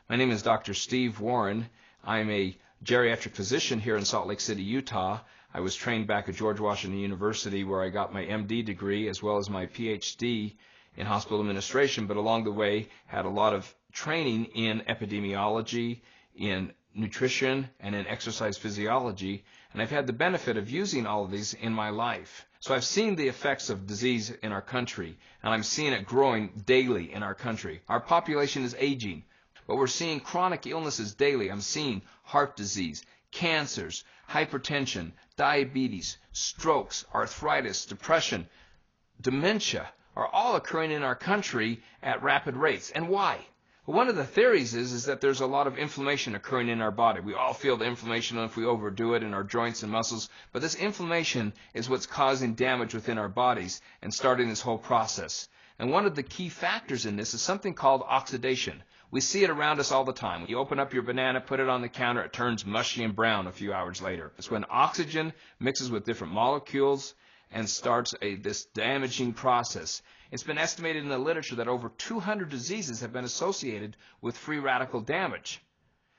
My name is Dr. Steve Warren. I'm a geriatric physician here in Salt Lake City, Utah. I was trained back at George Washington University where I got my MD degree as well as my PhD in hospital administration, but along the way had a lot of training in epidemiology, in nutrition, and in exercise physiology, and I've had the benefit of using all of these in my life. So I've seen the effects of disease in our country, and I'm seeing it growing daily in our country. Our population is aging, but we're seeing chronic illnesses daily. I'm seeing heart disease, cancers, hypertension, diabetes, strokes, arthritis, depression, dementia are all occurring in our country at rapid rates. And why? Well, one of the theories is that there's a lot of inflammation occurring in our body. We all feel the inflammation if we overdo it in our joints and muscles, but this inflammation is what's causing damage within our bodies and starting this whole process. And one of the key factors in this is something called oxidation. We see it around us all the time. You open up your banana, put it on the counter, it turns mushy and brown a few hours later. It's when oxygen mixes with different molecules and starts this damaging process. It's been estimated in the literature that over 200 diseases have been associated with free radical damage.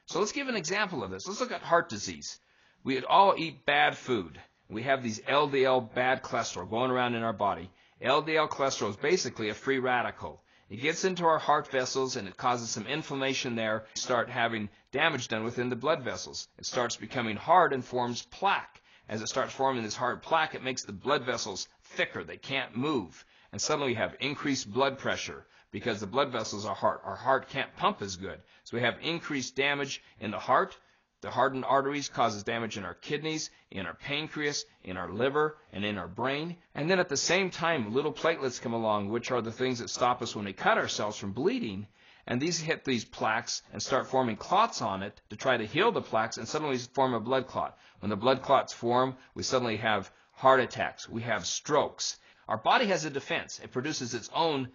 So let's give an example of this. Let's look at heart disease. We all eat bad food. We have these LDL bad cholesterol going around in our body. LDL cholesterol is basically a free radical. It gets into our heart vessels and it causes some inflammation there. We start having damage done within the blood vessels. It starts becoming hard and forms plaque. As it starts forming this hard plaque, it makes the blood vessels thicker. They can't move. And suddenly we have increased blood pressure because the blood vessels are hard. Our heart can't pump as good. So we have increased damage in the heart. The hardened arteries causes damage in our kidneys, in our pancreas, in our liver, and in our brain. And then at the same time, little platelets come along, which are the things that stop us when we cut ourselves from bleeding. And these hit these plaques and start forming clots on it to try to heal the plaques, and suddenly we form a blood clot. When the blood clots form, we suddenly have heart attacks. We have strokes. Our body has a defense. It produces its own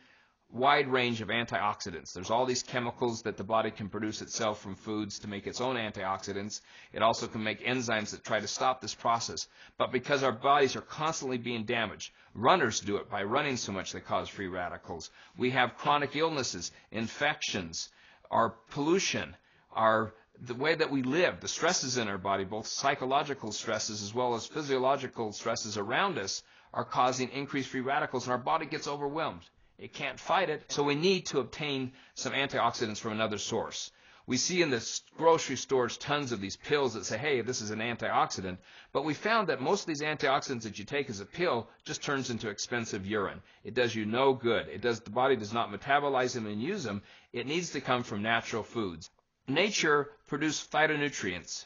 wide range of antioxidants. There's all these chemicals that the body can produce itself from foods to make its own antioxidants. It also can make enzymes that try to stop this process. But because our bodies are constantly being damaged, runners do it by running so much they cause free radicals. We have chronic illnesses, infections, our pollution, the way that we live, the stresses in our body, both psychological stresses as well as physiological stresses around us, are causing increased free radicals, and our body gets overwhelmed. It can't fight it, so we need to obtain some antioxidants from another source. We see in the grocery stores tons of these pills that say, hey, this is an antioxidant, but we found that most of these antioxidants that you take as a pill just turns into expensive urine. It does you no good. The body does not metabolize them and use them. It needs to come from natural foods. Nature produces phytonutrients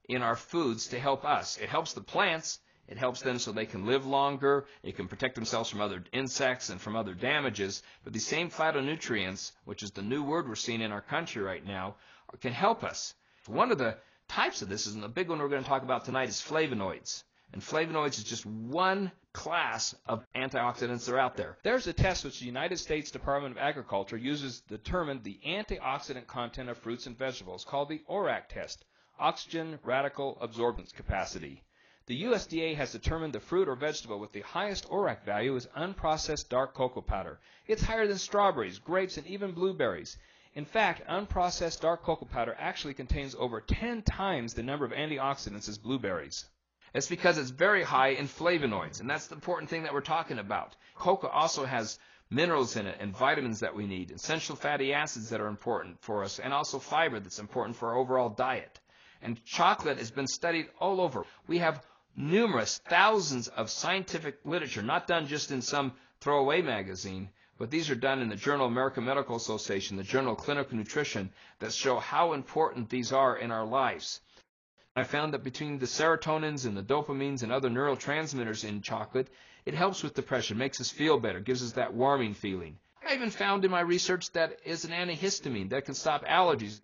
in our foods to help us. It helps the plants. It helps them so they can live longer. It can protect themselves from other insects and from other damages. But these same phytonutrients, which is the new word we're seeing in our country right now, can help us. One of the types of this, and the big one we're going to talk about tonight, is flavonoids. And flavonoids is just one class of antioxidants that are out there. There's a test which the United States Department of Agriculture uses to determine the antioxidant content of fruits and vegetables called the ORAC test, Oxygen Radical Absorbance Capacity. The USDA has determined the fruit or vegetable with the highest ORAC value is unprocessed dark cocoa powder. It's higher than strawberries, grapes, and even blueberries. In fact, unprocessed dark cocoa powder actually contains over 10 times the number of antioxidants as blueberries. It's because it's very high in flavonoids, and that's the important thing that we're talking about. Cocoa also has minerals in it and vitamins that we need, essential fatty acids that are important for us, and also fiber that's important for our overall diet. And chocolate has been studied all over. We have numerous thousands of scientific literature, not done just in some throwaway magazine, but these are done in the Journal of American Medical Association, the Journal of Clinical Nutrition, that show how important these are in our lives. I found that between the serotonins and the dopamines and other neurotransmitters in chocolate, it helps with depression, makes us feel better, gives us that warming feeling. I even found in my research that it's an antihistamine that can stop allergies.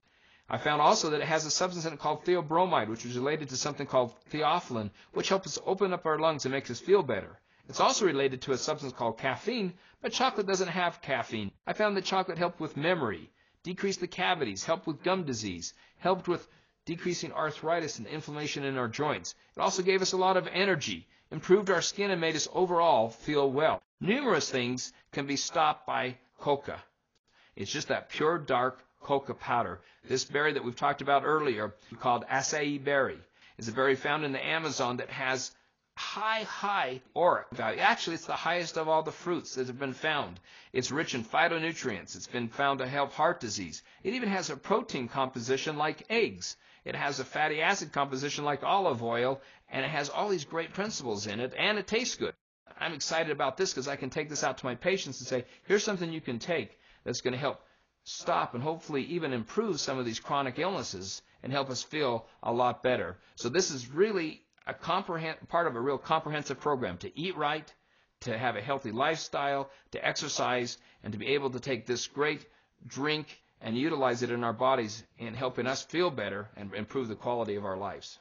I found also that it has a substance in it called theobromide, which is related to something called theophylline, which helps us open up our lungs and makes us feel better. It's also related to a substance called caffeine, but chocolate doesn't have caffeine. I found that chocolate helped with memory, decreased the cavities, helped with gum disease, helped with decreasing arthritis and inflammation in our joints. It also gave us a lot of energy, improved our skin, and made us overall feel well. Numerous things can be stopped by coca. It's just that pure dark coca powder. This berry that we've talked about earlier, called acai berry, is a berry found in the Amazon that has high ORAC value. Actually, it's the highest of all the fruits that have been found. It's rich in phytonutrients. It's been found to help heart disease. It even has a protein composition like eggs. It has a fatty acid composition like olive oil, and it has all these great principles in it, and it tastes good. I'm excited about this because I can take this out to my patients and say, here's something you can take that's going to help stop and hopefully even improve some of these chronic illnesses and help us feel a lot better. So this is really a part of a real comprehensive program to eat right, to have a healthy lifestyle, to exercise, and to be able to take this great drink and utilize it in our bodies in helping us feel better and improve the quality of our lives.